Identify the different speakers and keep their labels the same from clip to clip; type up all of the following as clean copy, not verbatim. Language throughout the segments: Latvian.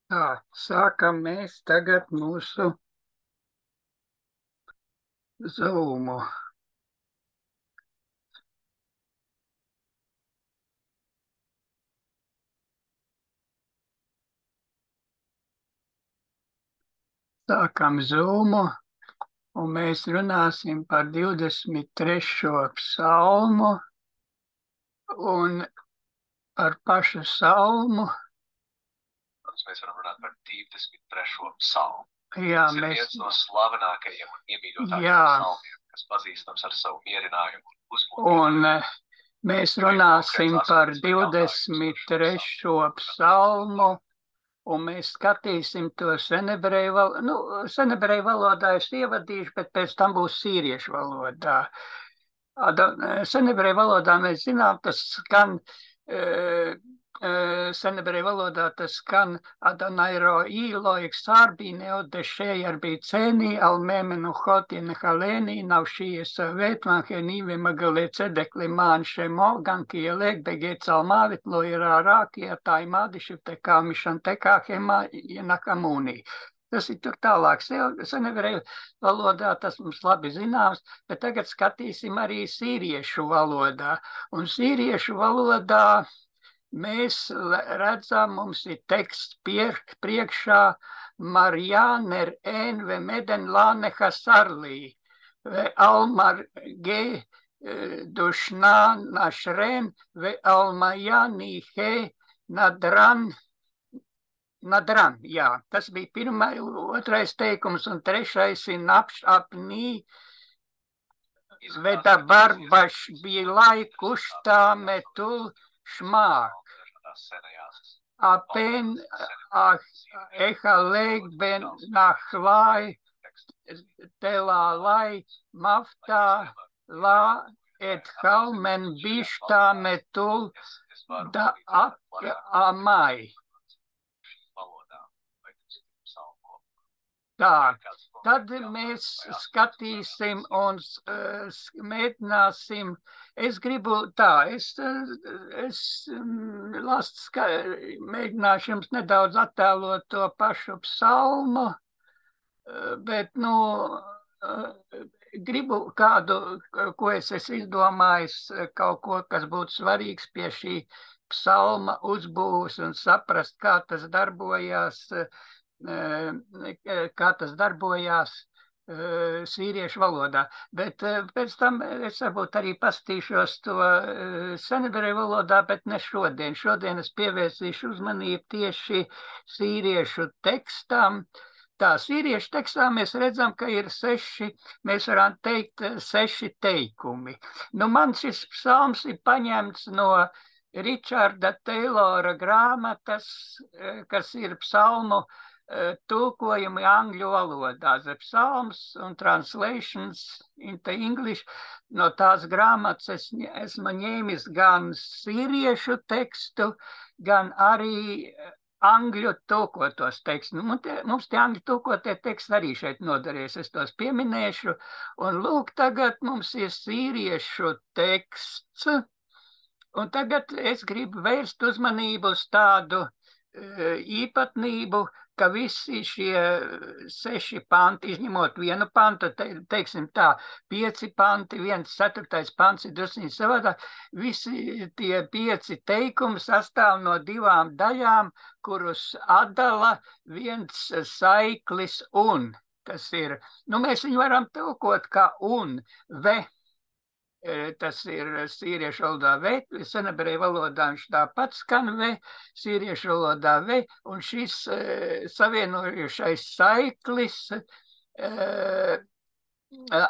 Speaker 1: Tā, sākam mēs tagad mūsu zūmu. Sākam zūmu, un mēs runāsim par 23. psalmu, un par pašu salmu.
Speaker 2: Mēs varam runāt par 23. psalmu.
Speaker 1: Jā,
Speaker 2: Tas ir viens no slavenākajiem un iemīļotākajiem psalmiem, kas pazīstams ar savu mierinājumu un uzmundrinājumu.
Speaker 1: Un mēs runāsim par 23. psalmu, un mēs skatīsim to senebreju valodā. Senebreju valodā es ievadīšu, bet pēc tam būs sīriešu valodā. Senebreju valodā mēs zinām, tas skan... Senebreju valodā tas skan Adonai Iloik Sārbi neodešēj arbi cēnī almēmenu hotiene halēnī nav šīs vētmanhēnī vemagalē cedekli mān šemo gan kie lēk begēc almāvit lo ir ārākie tā imādiši te kā mišan te kā hemā jenakamūnī. Tas ir tur tālāk. Senebreju valodā tas mums labi zināms, bet tagad skatīsim arī sīriešu valodā. Un sīriešu valodā mēs redzam, mums ir teksts priekšā Marjāner en ve meden lāneha sarlī, ve almar ge dušnā našren, ve almajānī he nadran, jā. Tas bija otrais teikums, un trešais ir napš apnī, ve dabar baš bija laikustā metul šmāk. Apen ehaleg ben nachlai telalai maftā la et halmen bištā metul da amai. Tā, tad mēs skatīsim un mēģināsim. Es gribu tā, es mēģināšu jums nedaudz attēlot to pašu psalmu, bet, gribu kādu, ko es izdomājis, kaut ko, kas būtu svarīgs pie šī psalma uzbūves un saprast, kā tas darbojās sīriešu valodā. Bet pēc tam es varbūt arī pastīšos to senebreju valodā, bet ne šodien. Šodien es pievērsīšu uzmanību tieši sīriešu tekstam. Tā, sīriešu tekstā mēs redzam, ka ir mēs varam teikt, 6 teikumi. Man šis psalms ir paņemts no Richarda Taylora grāmatas, kas ir psalmu tulkojumi angļu valodā, The Psalms un Translations into English. No tās grāmatas esmu ņēmis gan sīriešu tekstu, gan arī angļu tulkotos tekstus. Mums tie angļu tulkotie teksti arī šeit noderēs, es tos pieminēšu. Un lūk, tagad mums ir sīriešu teksts, un tagad es gribu vērst uzmanību uz tādu īpatnību, ka visi šie 6 panti, izņemot vienu pantu, teiksim tā, 5 panti, 1/4 pants ir drusciņi savādāk, visi tie 5 teikumi sastāv no 2 daļām, kurus atdala viens saiklis un. Tas ir, mēs viņu varam tulkot kā un, ve. Tas ir sīriešu valodā ve, senebreju valodā viņš tāpat skan ve, sīriešu valodā ve, un šis savienojušais saiklis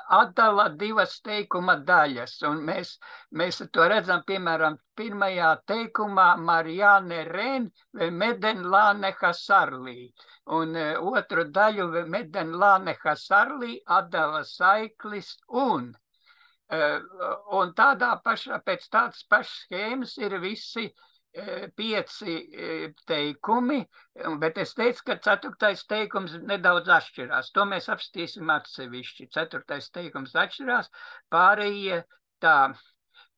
Speaker 1: atdala 2 teikuma daļas, un mēs to redzam, piemēram, pirmajā teikumā Marjāne Ren ve meden lāneha sarlī, un otru daļu ve meden lāneha sarlī atdala saiklis un. Un pēc tādas pašas schēmas ir visi 5 teikumi, bet es teicu, ka 4. teikums nedaudz atšķirās. To mēs apstīsim atsevišķi. 4. teikums atšķirās, pārējie tā.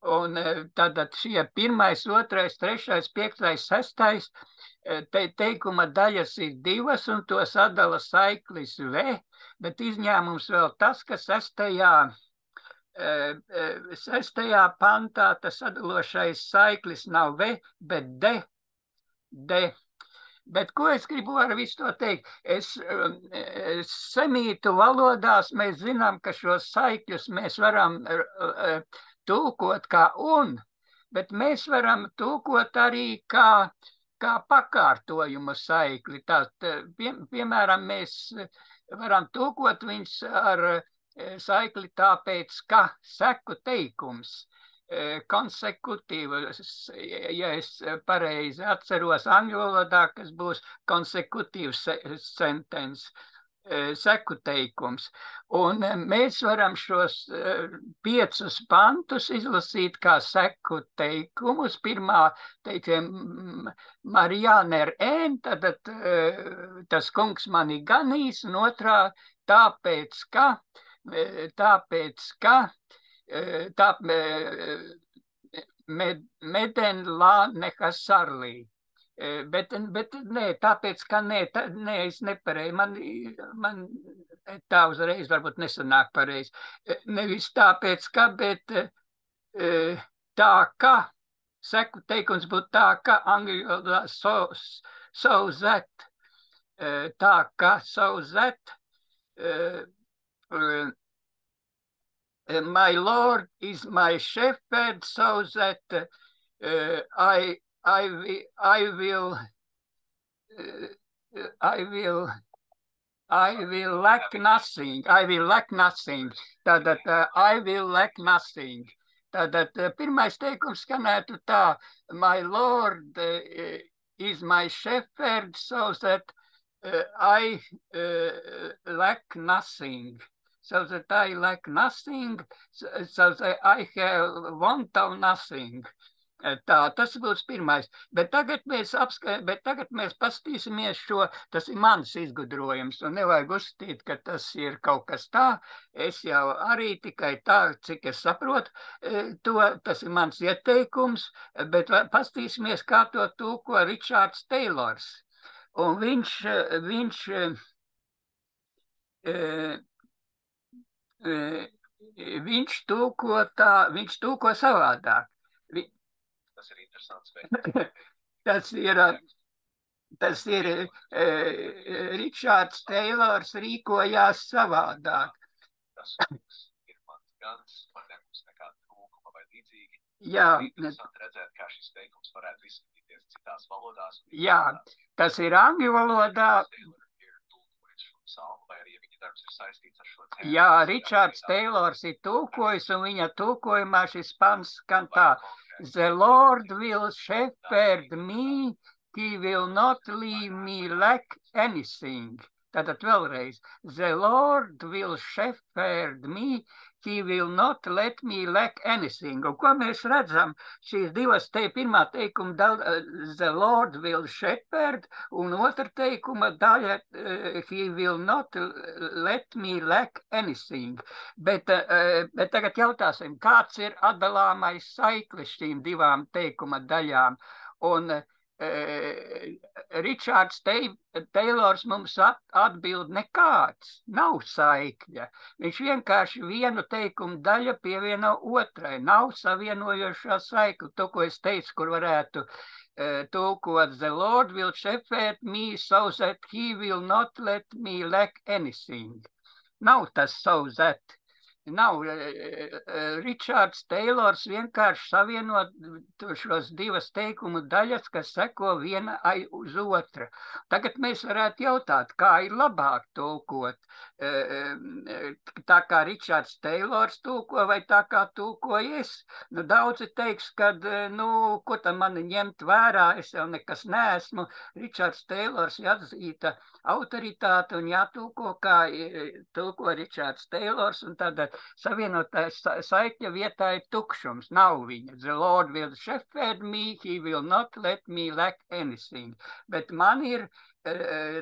Speaker 1: Un tātad šie 1., 2., 3., 5., 6. Teikuma daļas ir 2 un to sadala saiklis V, bet izņēmums vēl tas, ka 6. pantā tas sadalošais saiklis nav V, bet D. Bet ko es gribu ar visu to teikt? Semītu valodās mēs zinām, ka šos saikļus mēs varam tulkot kā un, bet mēs varam tulkot arī kā pakārtojumu saikli. Piemēram, mēs varam tulkot viņus ar saikli tāpēc, ka seku teikums, konsekutīvs, ja es pareizi atceros angļu valodā, kas būs konsekutīvs sentence, seku teikums. Un mēs varam šos 5 pantus izlasīt kā seku teikumus. Pirmā teiksim, Marijāne ir ēn, tad tas kungs mani ganīs, un otrā tāpēc, ka meden lā nehasarlī. Bet nē, tāpēc, ka nē, es nepareizi, man tā uzreiz varbūt nesanāk pareizi. Nevis tāpēc, ka, bet tā, ka, seku teikums būtu tā, ka, angļu valodā so that, tā, ka, so that, my Lord is my shepherd, so that I will lack nothing. I will lack nothing. Tātad I will lack nothing. Tātad pirmais teikums skanētu tā: my Lord is my shepherd, so that I lack nothing. So that I lack nothing, so that I have want of nothing. Tā, tas būs pirmais. Bet tagad mēs pastīsimies šo, tas ir mans izgudrojums, un nevajag uzstīt, ka tas ir kaut kas tā. Es jau arī tikai tā, cik es saprotu, tas ir mans ieteikums, bet pastīsimies, kā to tulko Ričards Teilors. Un viņš tulko savādāk.
Speaker 2: Tas ir interesants veids.
Speaker 1: Tas ir Ričards Teilors rīkojās savādāk.
Speaker 2: Tas ir mans gans, man nebūs nekāda trūkuma vai līdzīgi.
Speaker 1: Jā.
Speaker 2: Interesanti redzēt, kā šis teikums varētu izskatīties citās valodās.
Speaker 1: Jā, tas ir angļu valodā. Jā, Ričards Teilors ir tulkojis, un viņa tulkojumā šis pants skan tā: The Lord will shepherd me, he will not leave me lack anything. Tātad vēlreiz: The Lord will shepherd me, he will not let me lack anything. Un ko mēs redzam? Šīs divas pirmā teikuma daļa, the Lord will shepherd, un otra teikuma daļa, he will not let me lack anything. Bet tagad jautāsim, kāds ir atdalāmais saiklis šīm divām teikuma daļām? Un Ričards Teilors mums atbild: nekāds, nav saikļa. Viņš vienkārši vienu teikumu daļu pievieno otrai, nav savienojošā saikla. To, ko es teicu, kur varētu tulkot: The Lord will shepherd me, so that he will not let me lack anything. Nav tas so that. Nav. Ričards Teilors vienkārši savienot šos divas teikumu daļas, kas seko viena uz otru. Tagad mēs varētu jautāt, kā ir labāk tulkot. Tā kā Ričards Teilors tulko vai tā kā tulkoju es? Daudzi teiks, kad, ko tam mani ņemt vērā, es jau nekas neesmu. Ričards Teilors ir atzīta autoritāte un jātulko, kā tulko Ričards Teilors, un tad savienotājs saikļa vietā ir tukšums, nav viņa. The Lord will shepherd me, he will not let me lack anything. Bet man ir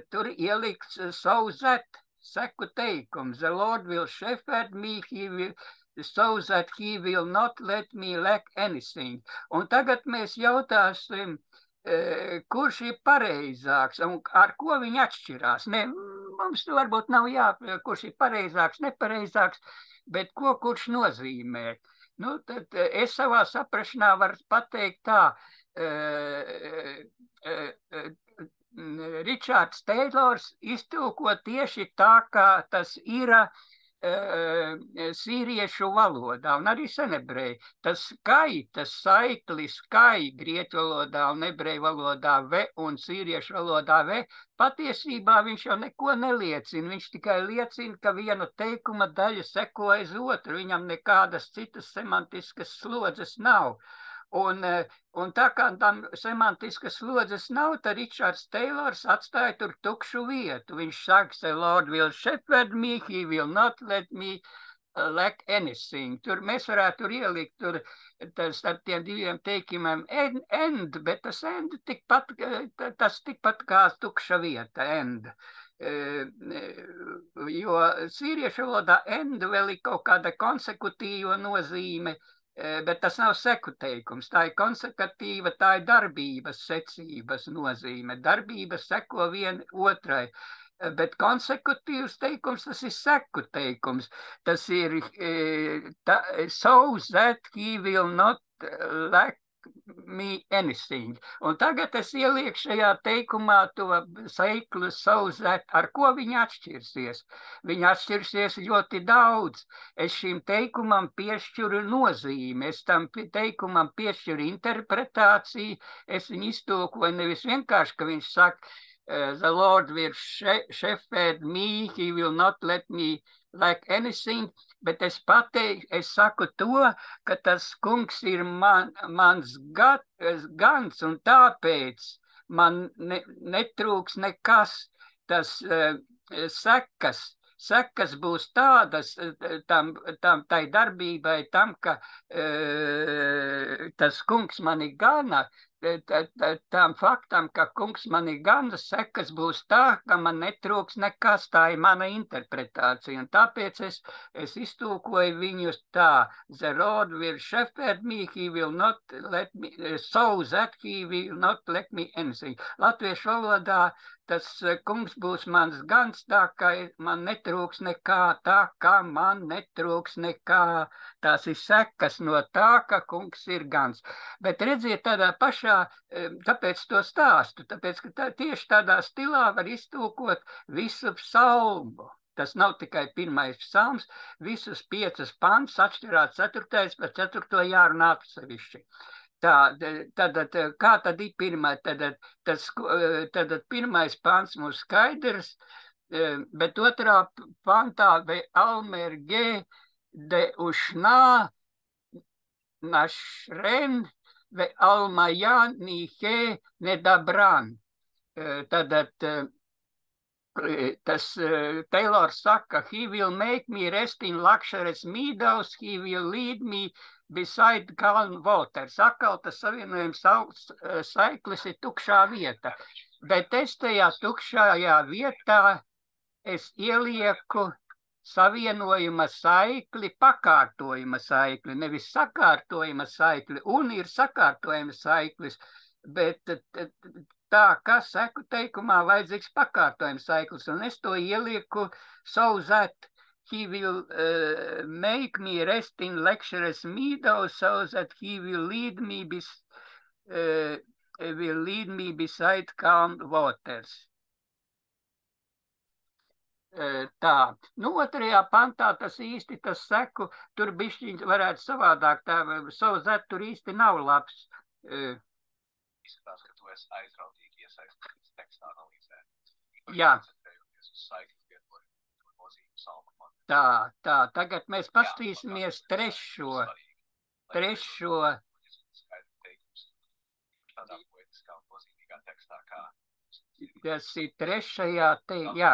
Speaker 1: tur ielikts so that, seku teikums. The Lord will shepherd me, he will so that he will not let me lack anything. Un tagad mēs jautāsim, kurš ir pareizāks un ar ko viņi atšķirās. Ne, mums varbūt nav kurš ir pareizāks, nepareizāks, bet kurš nozīmē. Nu, tad es savā saprašanā varu pateikt tā, Ričards Teilors iztulko tieši tā, kā tas ir sīriešu valodā un arī senebreju. Tas skai, tas saiklis skai grieķu valodā un ebreju valodā ve un sīriešu valodā ve, patiesībā viņš jau neko neliecina. Viņš tikai liecina, ka viena teikuma daļa seko aiz otru. Viņam nekādas citas semantiskas slodzes nav. Un tā kā tam semantiskas slodzes nav, tad Ričards Teilors atstāja tur tukšu vietu. Viņš saka, the Lord will shepherd me, he will not let me lack anything. Tur mēs varētu tur ielikt tur ar tiem diviem teikumiem end, bet tas end tikpat kā tukša vieta, end. Jo sīriešu valodā end vēl ir kaut kāda konsekutīva nozīme, bet tas nav seku teikums, tā ir konsekutīva, tā ir darbības secības nozīme. Darbības seko viena otrai, bet konsekutīvs teikums, tas ir seku teikums. Tas ir so that he will not lack me anything. Un tagad es ielieku šajā teikumā to saiklu so that, ar ko viņi atšķirsies. Viņi atšķirsies ļoti daudz. Es šim teikumam piešķiru nozīmi, es tam teikumam piešķiru interpretāciju, es viņu iztulkoju nevis vienkārši, ka viņš saka, the Lord will shepherd me, he will not let me lack anything, bet es saku to, ka tas kungs ir mans gans, un tāpēc man netrūks nekas. Tas sekas būs tādas tai darbībai, tam, ka tas kungs mani gana, tam faktam, ka kungs mani gana, sekas būs tā, ka man netrūks nekas, tā ir mana interpretācija. Un tāpēc es iztulkoju viņus tā, the Lord will shepherd me, he will not let me, so that he will not let me anything. Latviešu valodā tas kungs būs mans gans, tā kā man netrūks nekā, tā kā man netrūks nekā. Tās ir sekas no tā, ka kungs ir gans. Bet redziet, tādā pašā, kāpēc to stāstu? Tāpēc, ka tieši tādā stilā var iztulkot visu psalmu. Tas nav tikai pirmais psalms, visus 5 pants atšķirāt 4. par 4. jārunā atsevišķi. Tad, kā tad ir pirmā? Tad pirmais pants mums skaidrs, bet 2. pantā ve almerge de ušnā našren ve almajānīhe nedabran. Tad tas Taylors saka, he will make me rest in luxurious meadows, he will lead me beside calm waters. Atkal tas savienojums saiklis ir tukšā vieta, bet es tajā tukšajā vietā es ielieku savienojuma saikli, pakārtojuma saikli, nevis sakārtojuma saikli, un ir sakārtojuma saiklis, bet tā, kā seku teikumā vajadzīgs pakārtojuma saiklis, un es to ielieku so that he will make me rest in luxurious meadows, so that he will lead me beside calm waters. Tā, nu 2. pantā tas īsti tas seku, tur bišķiņ varētu savādāk, tā so that tur īsti nav labs.
Speaker 2: Izskatās, ka tu esi aizrautīgi iesaistīts tekstā analīzē.
Speaker 1: Jā. Tā, tagad mēs pastīsimies trešo. Tas ir trešajā jā.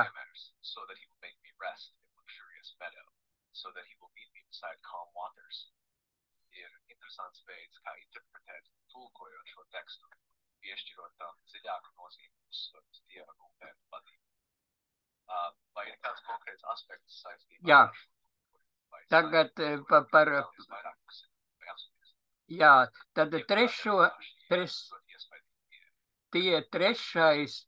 Speaker 2: So that he will make me rest in luxurious meadow, so that he will lead me beside calm waters. Ir interesants veids, kā interpretēt, tulkojot šo tekstu, piešķirot tam dziļāku nozīmi uzsvarus Dieva rūpēm vadību. Vai ir kāds konkrēts aspekts saistībā ar šo, vai
Speaker 1: Tagad par, jā, tad trešais,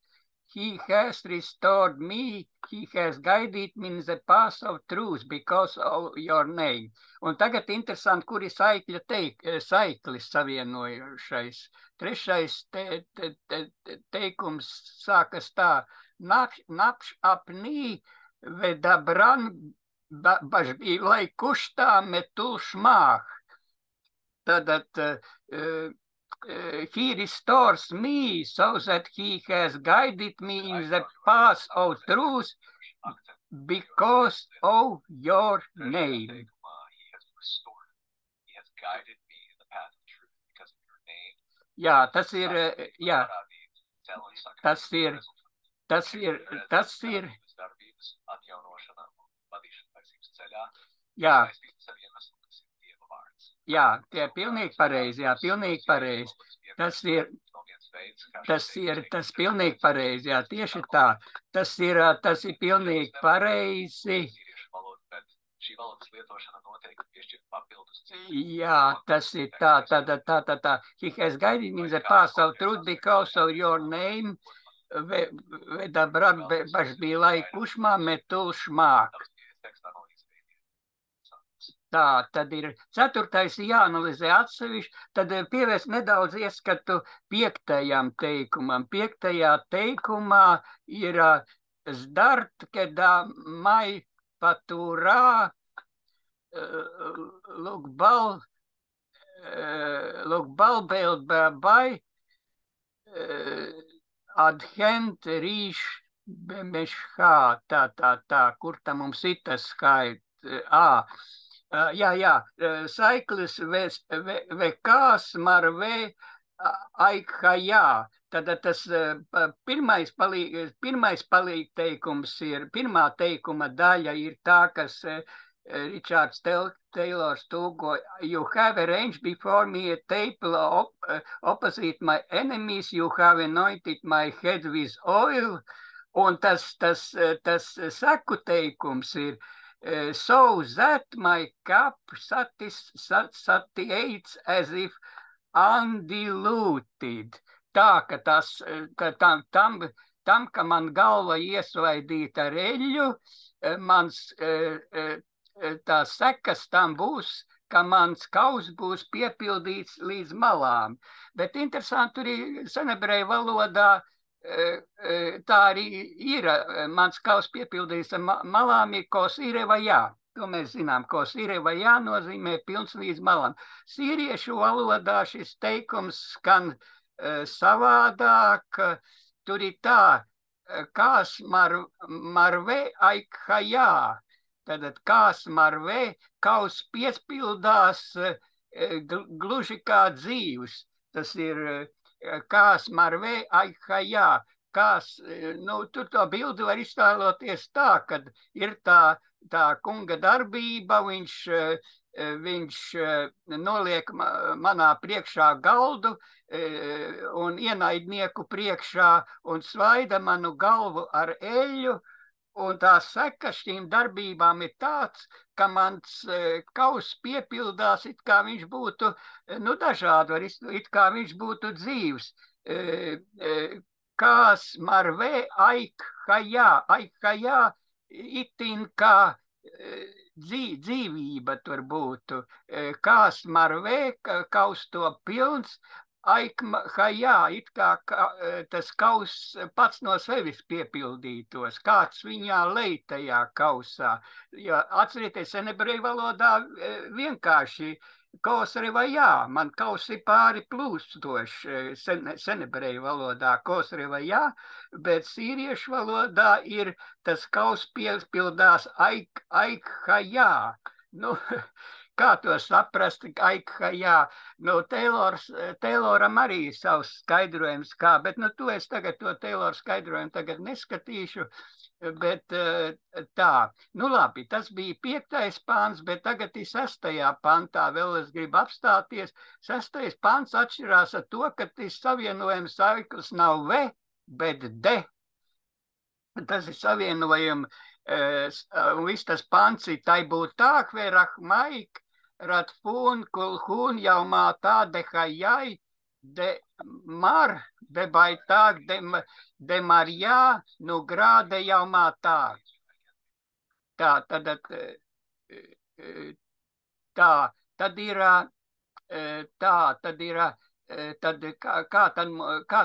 Speaker 1: he has restored me, he has guided me in the path of truth because of your name. Un tagad interesanti, kur ir saiklis savienojušais. Trešais teikums sākas tā. Napš apnī vedabran bažbīlai kuštā metul šmāh. Tātad he restores me so that he has guided me in the path of truth because of your name.
Speaker 2: He has restored. He has guided me in the path of truth because of your name.
Speaker 1: Jā, tas ir, jā, tas ir, jā. Jā, tie pilnīgi pareizi, jā, pilnīgi pareizi. Tas pilnīgi pareizi, jā, tieši tā. Tas ir pilnīgi pareizi. Jā, tas ir tā. He has guided me in the path of truth because of your name. Vedabrat bažbīlai kušmā metul šmāk. Tā, tad ir ceturtais jāanalizē atsevišķi, tad pievērst nedaudz ieskatu piektajam teikumam. Piektajā teikumā ir zdart, kedā mai paturā luk bel bai adhent rīš bemešhā. Tā, kur tā mums ir tas skait? Jā, saiklis vekās marvē aikhajā. Tad tas pirmais palīg teikums ir, pirmā teikuma daļa ir tā, kas Richards Taylors tūko. You have arranged before me a table opposite my enemies, you have anointed my head with oil. Un tas seku teikums ir so that my cup satiates as if undiluted. Tā, ka tam, ka man galva iesvaidīta ar eļļu, mans tā sekas tam būs, ka mans kaus būs piepildīts līdz malām. Bet interesanti, tur ir senebreju valodā, tā arī ir, mans kaus piepildījis ar malām ir kosīreva jā. To mēs zinām, kosīreva jā nozīmē pilns līdz malām. Sīriešu valodā šis teikums skan savādāk. Tur ir tā, kās marvē aikhajā. Tātad kās marvē, kaus piespildās gluži kā dzīvs. Tas ir kās marvē aikhajā. Tur to bildi var iztēloties tā, kad ir tā kunga darbība, viņš noliek manā priekšā galdu un ienaidnieku priekšā un svaida manu galvu ar eļļu. Un tā seka šīm darbībām ir tāds, ka mans kaus piepildās, it kā viņš būtu, dažādi, it kā viņš būtu dzīvs. Kās marvē aikhajā, itin kā dzīvība tur būtu. Kās marvē, kaus to pilns, aikhajā, it kā tas kaus pats no sevis piepildītos, kāds viņā lej tajā kausā. Jo atcerieties, senebreju valodā vienkārši kosrevajā, man kaus ir pāri plūstoši senebreju valodā kosrevajā, bet sīriešu valodā ir tas kaus piepildās aikhajā. Kā to saprast, aikhajā? Tayloram arī ir savs skaidrojums kā, bet to es tagad to Taylor skaidrojumu tagad neskatīšu, bet tā. Labi, tas bija 5. pāns, bet tagad ir 6. pantā, vēl es gribu apstāties. 6. pāns atšķirās ar to, ka tas savienojums saiklis nav ve, bet de. Tas ir savienojums un viss tas pants ir tai būtāk, verachmaik, ratfun, kulhun, jaumā tā, dehajai, de mar, de baitāk, de marjā, nu grāde jaumā tā. Tā, tad ir, kā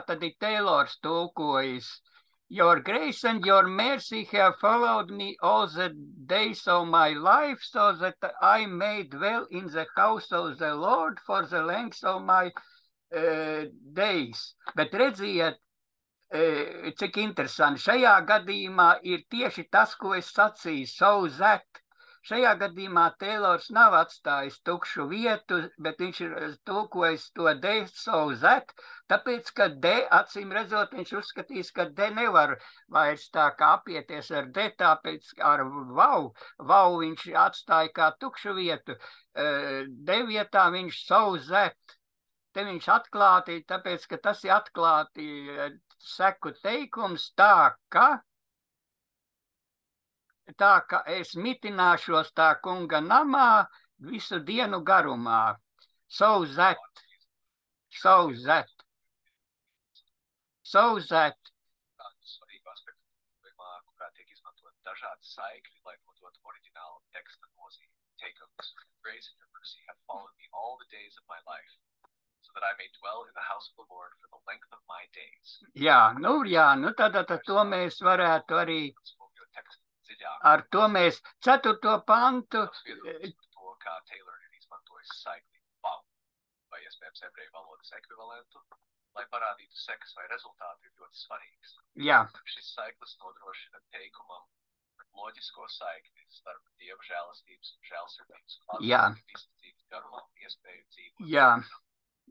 Speaker 1: tad ir Taylors tulkojis? Your grace and your mercy have followed me all the days of my life, so that I may dwell in the house of the Lord for the length of my days. Bet redziet, cik interesanti. Šajā gadījumā ir tieši tas, ko es sacīju, so that. Šajā gadījumā Taylors nav atstājis tukšu vietu, bet viņš ir tulkojis to de so that, tāpēc, ka de, acīm redzot, viņš uzskatīs, ka de nevar vairs tā kā apieties ar de, tāpēc ar vau viņš atstāja kā tukšu vietu. De vietā viņš so that. Te viņš atklāti, tāpēc, ka tas ir atklāti seku teikums tā, ka es mitināšos tā kunga namā visu dienu garumā. So that.
Speaker 2: Svarīgu aspektu, kurā tiek izmantot dažādi saikļi, lai nodot oriģinālu teksta nozīmi. Teikums, grace and your mercy have followed me all the days of my life, so that I may dwell in the house of the Lord for the length of my days.
Speaker 1: Jā, tad to mēs varētu arī ar to mēs 4. pantu.
Speaker 2: To, kā Taylor ir izmantojis saikli wow, vai iespējams ebreju valodas ekvivalentu, lai parādītu sekas vai rezultātu ir ļoti svarīgs.
Speaker 1: Jā.
Speaker 2: Šis saiklis nodrošina teikumam loģisko saikni starp Dieva žēlastības un žēlsirdības klātbūtni visas dzīves garumā un iespēju dzīvot.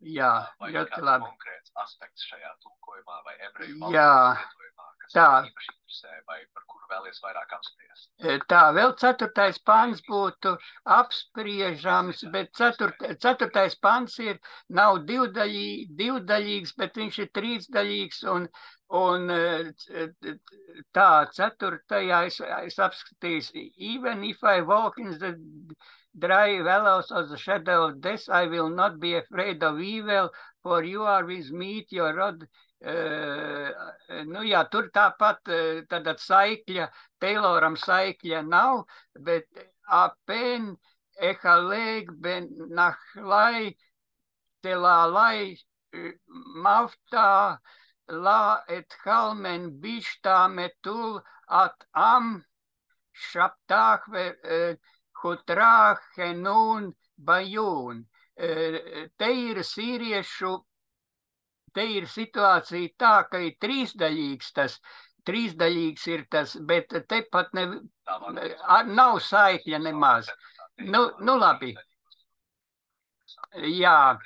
Speaker 1: Jā,
Speaker 2: vai
Speaker 1: ļoti
Speaker 2: kāds
Speaker 1: labi.
Speaker 2: konkrēts aspekts šajā tulkojumā vai ebreju valodas lietojumā, kas īpaši interesē vai par kuru vēlies vairāk apspriest.
Speaker 1: Tā, vēl 4. pants būtu apspriežams, bet 4. pants nav divdaļīgs, bet viņš ir trīsdaļīgs, un tā, 4. es apskatīšu, even if I walk in the dry valleys of the shadow of death, I will not be afraid of evil, for you are with me, your rod. Jā, tur tāpat tad saikļa, Tayloram saikļa nav, bet apen, ehalēg, ben nahlai, telālai, maftā, la et halmen bištā metul at am, šaptāk, hutrā, henun, bajūn. Te ir sīriešu, te ir situācija tā, ka ir trīsdaļīgs ir tas, bet te pat nav saikļa nemaz. Nu labi. Jā.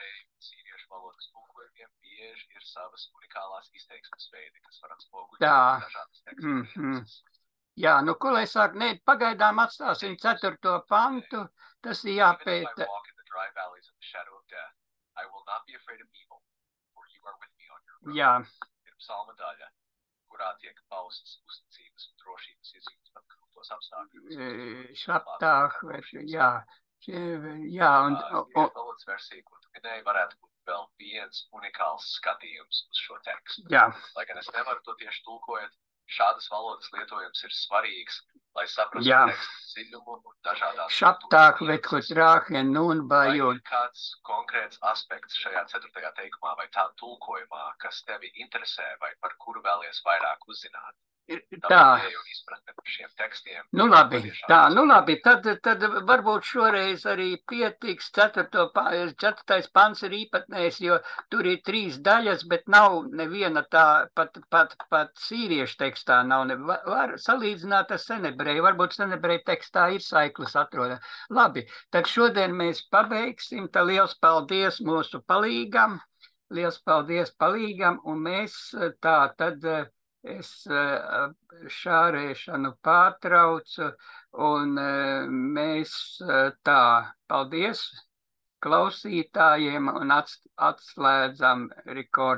Speaker 2: Sīriešu valodas tulkojumiem bieži ir savas unikālās izteiksmes veidi, kas var atspoguļot dažādas tekstus.
Speaker 1: Jā, nu ko lai sāk? Nē, pagaidām atstāsim 4. pantu, tas ir jāpēta. Jā.
Speaker 2: Ir psalma daļa, kurā tiek pausts uzticības un drošības iezīmes pat grūtos apstākļos.
Speaker 1: Šaptāk, jā. Jā, un
Speaker 2: valodas versija, ko tu minēji, varētu būt vēl viens unikāls skatījums uz šo tekstu.
Speaker 1: Jā.
Speaker 2: Lai gan es nevaru to tieši tulkojot, šādas valodas lietojums ir svarīgs, lai saprastu tekstu dziļumu un dažādās
Speaker 1: šaptāk, bet hutrā, henun, bajūn.
Speaker 2: Vai ir kāds konkrēts aspekts šajā 4. teikumā vai tā tulkojumā, kas tevi interesē vai par kuru vēlies vairāk uzzināt?
Speaker 1: Tā.
Speaker 2: Tekstiem,
Speaker 1: nu labi, tad varbūt šoreiz arī pietiks. 4. pants ir īpatnējs, jo tur ir 3 daļas, bet nav neviena tā, pat sīriešu tekstā nav. Var salīdzināt ar senebreju, varbūt senebreju tekstā ir saiklis atroda. Labi, tad šodien mēs pabeigsim, tā liels paldies mūsu palīgam, un mēs tā tad... Es šārēšanu pārtraucu, un mēs tā, paldies klausītājiem un atslēdzam rekordu.